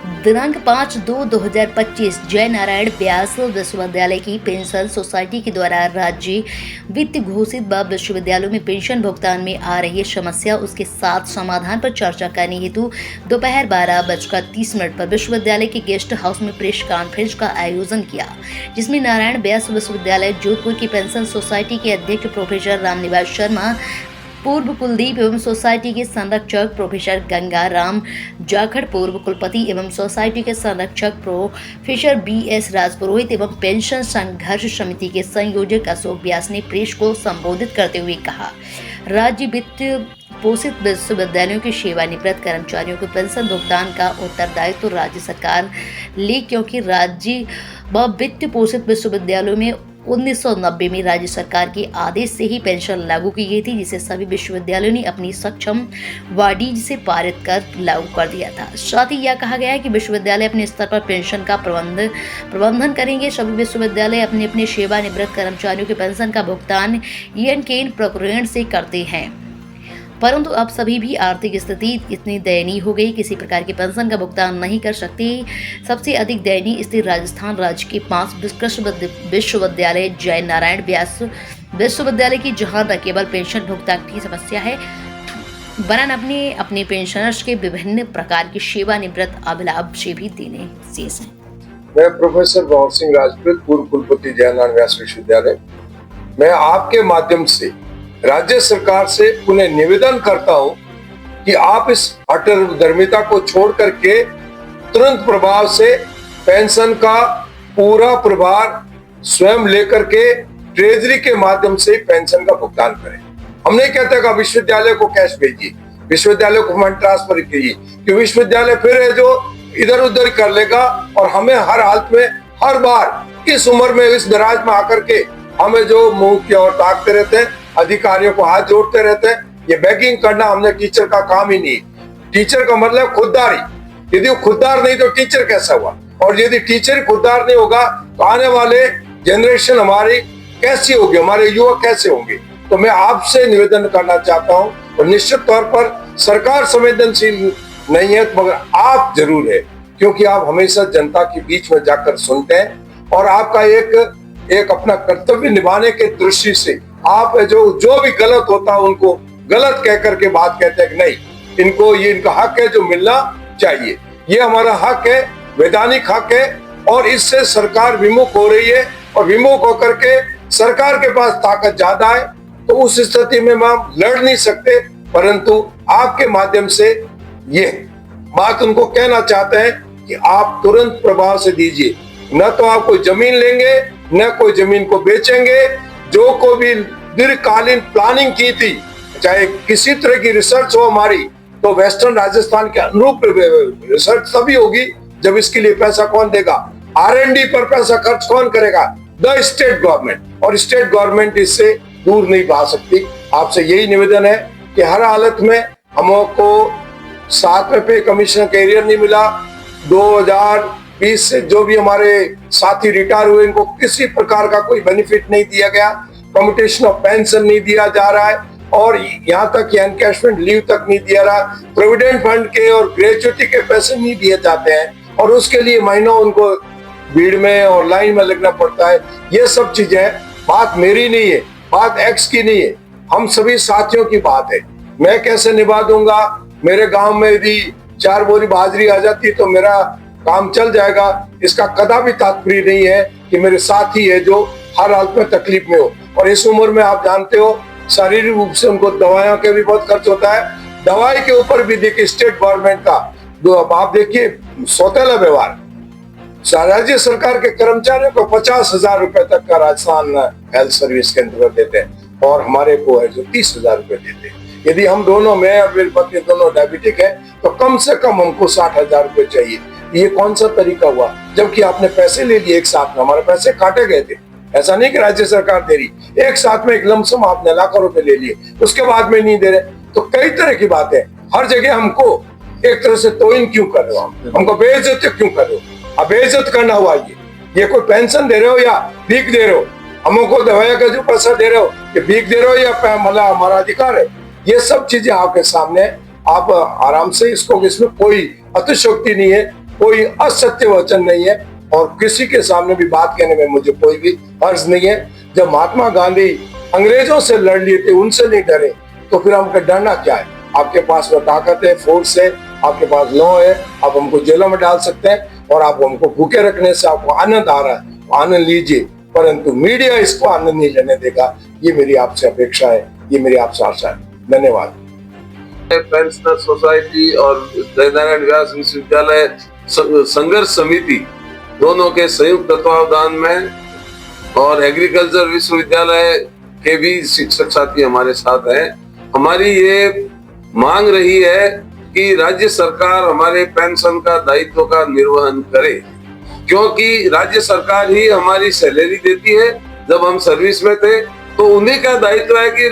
दिनांक 5/2/2025 जय नारायण व्यास विश्वविद्यालय की पेंशन सोसाइटी के द्वारा राज्य वित्त घोषित व विश्वविद्यालयों में पेंशन भुगतान में आ रही समस्या उसके साथ समाधान पर चर्चा करने हेतु दोपहर 12:30 पर विश्वविद्यालय के गेस्ट हाउस में प्रेस कॉन्फ्रेंस का आयोजन किया, जिसमें नारायण व्यास विश्वविद्यालय जोधपुर की पेंशन सोसाइटी के अध्यक्ष प्रोफेसर रामनिवास शर्मा, पूर्व कुलदीप एवं सोसाइटी के संरक्षक प्रोफेसर गंगा राम जाखड़, पूर्व कुलपति एवं सोसाइटी के संरक्षक प्रोफेसर BS राजपुरोहित एवं पेंशन संघर्ष समिति के संयोजक अशोक व्यास ने प्रेस को संबोधित करते हुए कहा, राज्य वित्त पोषित विश्वविद्यालयों के सेवानिवृत्त कर्मचारियों को पेंशन भुगतान का उत्तरदायित्व तो राज्य सरकार ले, क्योंकि राज्य व वित्त पोषित विश्वविद्यालयों में 1990 में राज्य सरकार के आदेश से ही पेंशन लागू की गई थी, जिसे सभी विश्वविद्यालयों ने अपनी सक्षम वाडीज से पारित कर लागू कर दिया था। साथ ही यह कहा गया है कि विश्वविद्यालय अपने स्तर पर पेंशन का प्रबंधन करेंगे। सभी विश्वविद्यालय अपने अपने सेवानिवृत्त कर्मचारियों के पेंशन का भुगतान EN प्रोक्योरमेंट से करते हैं, परंतु अब सभी भी आर्थिक स्थिति इतनी दयनीय हो गई, किसी प्रकार की पेंशन का भुगतान नहीं कर सकते। सबसे अधिक दयनीय स्थिति राजस्थान राज्य के 5 उत्कृष्ट विश्वविद्यालय जय नारायण व्यास विश्वविद्यालय की, जहां न केवल पेंशन भुगतान की समस्या है, वरन अपने पेंशनर्स के विभिन्न प्रकार की सेवानिवृत्त अभिलाभ से भी देने शेष है। मैं प्रोफेसर गौर सिंह राजपूत, पूर्व कुलपति जय नारायण व्यास विश्वविद्यालय। मैं आपके माध्यम से राज्य सरकार से पुनः निवेदन करता हूं कि आप इस अटलधर्मिता को छोड़ करके तुरंत प्रभाव से पेंशन का पूरा प्रभार स्वयं लेकर के ट्रेजरी के माध्यम से पेंशन का भुगतान करें। हम नहीं कहते कि विश्वविद्यालय को कैश भेजिए, विश्वविद्यालय को फंड ट्रांसफर कीजिए, कि विश्वविद्यालय फिर है जो इधर उधर कर लेगा और हमें हर हालत में हर बार इस उम्र में इस दराज में आकर के हमें जो मुंह की ओर ताकते रहते हैं, अधिकारियों को हाथ जोड़ते रहते हैं। ये बेगिंग करना हमने टीचर का काम ही नहीं। टीचर का मतलब खुददारी। यदि वो खुददार नहीं तो टीचर कैसा हुआ, और यदि टीचर खुददार नहीं होगा तो आने वाले जनरेशन हमारी कैसी होगी, हमारे युवा कैसे होंगे। तो मैं आपसे निवेदन करना चाहता हूं, और निश्चित तौर पर सरकार संवेदनशील नहीं है मगर आप जरूर है, क्योंकि आप हमेशा जनता के बीच में जाकर सुनते हैं और आपका एक अपना कर्तव्य निभाने के दृष्टि से आप जो भी गलत होता है उनको गलत कह करके बात कहते हैं कि नहीं, इनको ये इनका हक है जो मिलना चाहिए, ये हमारा हक है, वैधानिक हक है। और इससे सरकार विमुख हो रही है, और विमुख होकर के सरकार के पास ताकत ज्यादा है, तो उस स्थिति में हम लड़ नहीं सकते। परंतु आपके माध्यम से ये बात उनको कहना चाहते हैं कि आप तुरंत प्रभाव से दीजिए, न तो आप कोई जमीन लेंगे न कोई जमीन को बेचेंगे। जो को भी दीर्घकालीन प्लानिंग की थी, चाहे किसी तरह की रिसर्च हो हमारी, तो वेस्टर्न राजस्थान के अनुरूप रिसर्च तभी होगी जब इसके लिए पैसा कौन देगा, R&D पर पैसा खर्च कौन करेगा, द स्टेट गवर्नमेंट। और स्टेट गवर्नमेंट इससे दूर नहीं भाग सकती। आपसे यही निवेदन है कि हर हालत में हमको 7वें पे कमीशन कैरियर नहीं मिला। 2020 से जो भी हमारे साथी रिटायर हुए इनको किसी प्रकार का कोई बेनिफिट नहीं दिया गया, कम्यूटेशन ऑफ पेंशन नहीं दिया जा रहा है, और यहाँ तक कि एनकैशमेंट लीव तक नहीं दिया रहा, प्रोविडेंट फंड के और ग्रेचुइटी के पैसे नहीं दिए जाते हैं, और उसके लिए महीनों उनको भीड़ में और लाइन में लगना पड़ता है। ये सब चीजें, बात मेरी नहीं है, बात एक्स की नहीं है, हम सभी साथियों की बात है। मैं कैसे निभा दूंगा, मेरे गांव में यदि 4 बोरी बाजरी आ जाती तो मेरा काम चल जाएगा, इसका कदापि तात्पर्य नहीं है कि मेरे साथी है जो हर हालत में तकलीफ में हो। और इस उम्र में आप जानते हो शारीरिक रूप से उनको दवाइयों के भी बहुत खर्च होता है। दवाई के ऊपर भी देखिए स्टेट गवर्नमेंट का जो आप देखिए सौतेला व्यवहार, राज्य सरकार के कर्मचारियों को 50,000 रुपए तक का राजस्थान हेल्थ सर्विस के अंतर्गत देते हैं, और हमारे को है जो 30,000 रुपए देते हैं। यदि हम दोनों, मैं और मेरी पत्नी दोनों डायबिटिक है, तो कम से कम हमको 60,000 रुपए चाहिए। ये कौन सा तरीका हुआ, जबकि आपने पैसे ले लिए एक साथ में, हमारे पैसे काटे गए थे। ऐसा नहीं कि राज्य सरकार दे रही, एक साथ में एक लमसम आपने लाखों रुपए ले लिए, उसके बाद में नहीं दे रहे। तो कई तरह की बातें, हर जगह हमको एक तरह से तोइन क्यों कर रहे हो, हमको बेइज्जत क्यों कर रहे हो। अब बेइज्जत करना हुआ ये कोई पेंशन दे रहे हो या भीख दे रहे हो, हमको दवाइयां का जो पैसा दे रहे हो कि भीख दे रहे हो या मतलब हमारा अधिकार है। ये सब चीजें आपके सामने, आप आराम से इसको, इसमें कोई अतिशयोक्ति नहीं है, कोई असत्य वचन नहीं है और किसी के सामने भी बात कहने में मुझे कोई भी हर्ज नहीं है। जब महात्मा गांधी अंग्रेजों से लड़ लिए थे, उनसे नहीं डरे, तो फिर हमको डरना क्या है? आपके पास वो ताकत है, फोर्स है, आपके पास लॉ है, आप हमको जेलों में डाल सकते हैं और आप हमको भूखे रखने से आपको आनंद आ रहा है, आनंद लीजिए, परंतु मीडिया इसको आनंद नहीं लेने देगा। ये मेरी आपसे अपेक्षा है, ये मेरी आपसे आशा है। धन्यवाद। पेंशनर सोसाइटी और जयनारायण व्यास विश्वविद्यालय संघर्ष समिति दोनों के संयुक्त तत्वावधान में और एग्रीकल्चर विश्वविद्यालय के भी शिक्षक साथी हमारे साथ हैं। हमारी ये मांग रही है कि राज्य सरकार हमारे पेंशन का दायित्व का निर्वहन करे, क्योंकि राज्य सरकार ही हमारी सैलरी देती है। जब हम सर्विस में थे तो उन्हीं का दायित्व है कि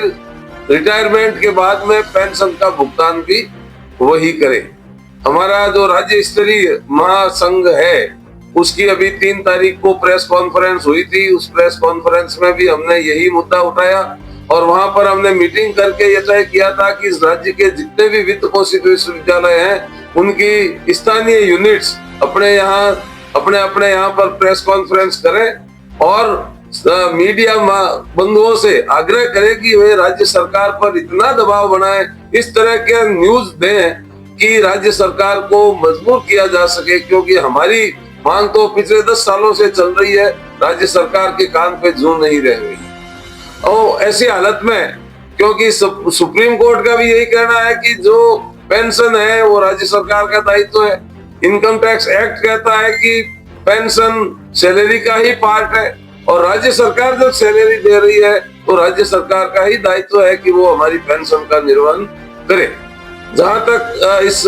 रिटायरमेंट के बाद में पेंशन का भुगतान भी वही करे। हमारा जो राज्य स्तरीय महासंघ है उसकी अभी 3 तारीख को प्रेस कॉन्फ्रेंस हुई थी। उस प्रेस कॉन्फ्रेंस में भी हमने यही मुद्दा उठाया और वहां पर हमने मीटिंग करके यह तय किया था कि इस राज्य के जितने भी वित्त पोषित विश्वविद्यालय हैं उनकी स्थानीय यूनिट्स अपने यहाँ पर प्रेस कॉन्फ्रेंस करें और मीडिया बंधुओं से आग्रह करें कि वे राज्य सरकार पर इतना दबाव बनाएं, इस तरह के न्यूज दें कि राज्य सरकार को मजबूर किया जा सके, क्योंकि हमारी मांग तो पिछले 10 सालों से चल रही है, राज्य सरकार के कान पे जू नहीं रह गई। और ऐसी हालत में, क्योंकि सुप्रीम कोर्ट का भी यही कहना है कि जो पेंशन है वो राज्य सरकार का दायित्व है। इनकम टैक्स एक्ट कहता है कि पेंशन सैलरी का ही पार्ट है और राज्य सरकार जब सैलरी दे रही है तो राज्य सरकार का ही दायित्व है कि वो हमारी पेंशन का निर्वहन करे। जहां तक इस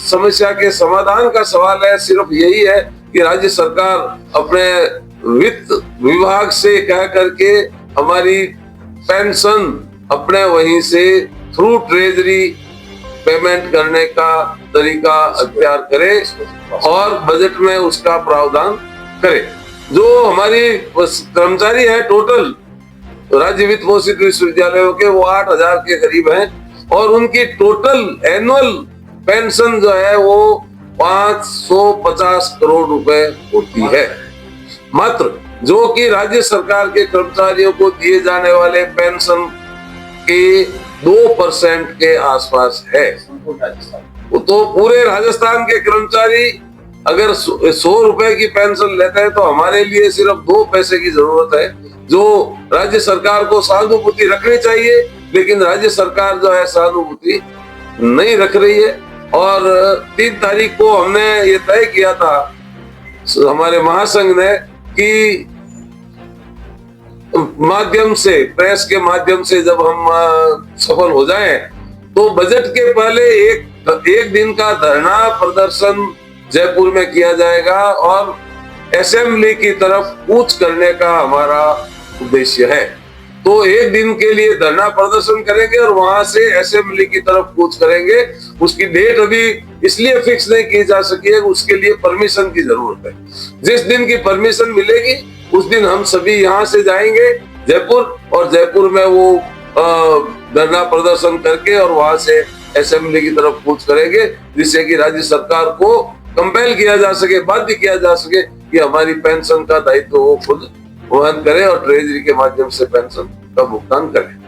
समस्या के समाधान का सवाल है, सिर्फ यही है कि राज्य सरकार अपने वित्त विभाग से कह करके हमारी पेंशन अपने वहीं से थ्रू ट्रेजरी पेमेंट करने का तरीका अख्तियार करे और बजट में उसका प्रावधान करे। जो हमारी कर्मचारी है टोटल राज्य वित्त पोषित विश्वविद्यालयों के, वो 8,000 के करीब हैं और उनकी टोटल एनुअल पेंशन जो है वो 550 करोड़ रुपए होती है। मात्र जो कि राज्य सरकार के कर्मचारियों को दिए जाने वाले पेंशन के 2% के आसपास है। तो पूरे राजस्थान के कर्मचारी अगर 100 रुपए की पेंशन लेते हैं तो हमारे लिए सिर्फ 2 पैसे की जरूरत है, जो राज्य सरकार को सहानुभूति रखनी चाहिए, लेकिन राज्य सरकार जो है सहानुभूति नहीं रख रही है। और 3 तारीख को हमने ये तय किया था हमारे महासंघ ने कि माध्यम से, प्रेस के माध्यम से जब हम सफल हो जाएं तो बजट के पहले एक दिन का धरना प्रदर्शन जयपुर में किया जाएगा और असेंबली की तरफ कूच करने का हमारा उद्देश्य है। तो एक दिन के लिए धरना प्रदर्शन करेंगे और वहां से असेंबली की तरफ कूच करेंगे। उसकी डेट अभी इसलिए फिक्स नहीं की जा सकी है, उसके लिए परमिशन की जरूरत है। जिस दिन की परमिशन मिलेगी उस दिन हम सभी यहाँ से जाएंगे जयपुर और जयपुर में वो धरना प्रदर्शन करके और वहां से असेंबली की तरफ कूच करेंगे, जिससे कि राज्य सरकार को कंपेल किया जा सके, बाध्य किया जा सके कि हमारी पेंशन का दायित्व वो खुद वहन करे और ट्रेजरी के माध्यम से पेंशन का भुगतान करे।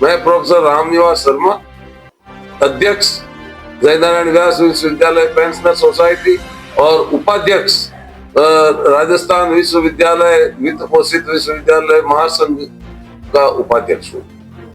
मैं प्रोफेसर रामनिवास शर्मा, अध्यक्ष जयनारायण व्यास विश्वविद्यालय पेंशनर सोसाइटी और उपाध्यक्ष राजस्थान विश्वविद्यालय वित्त पोषित विश्वविद्यालय महासंघ का उपाध्यक्ष हूँ।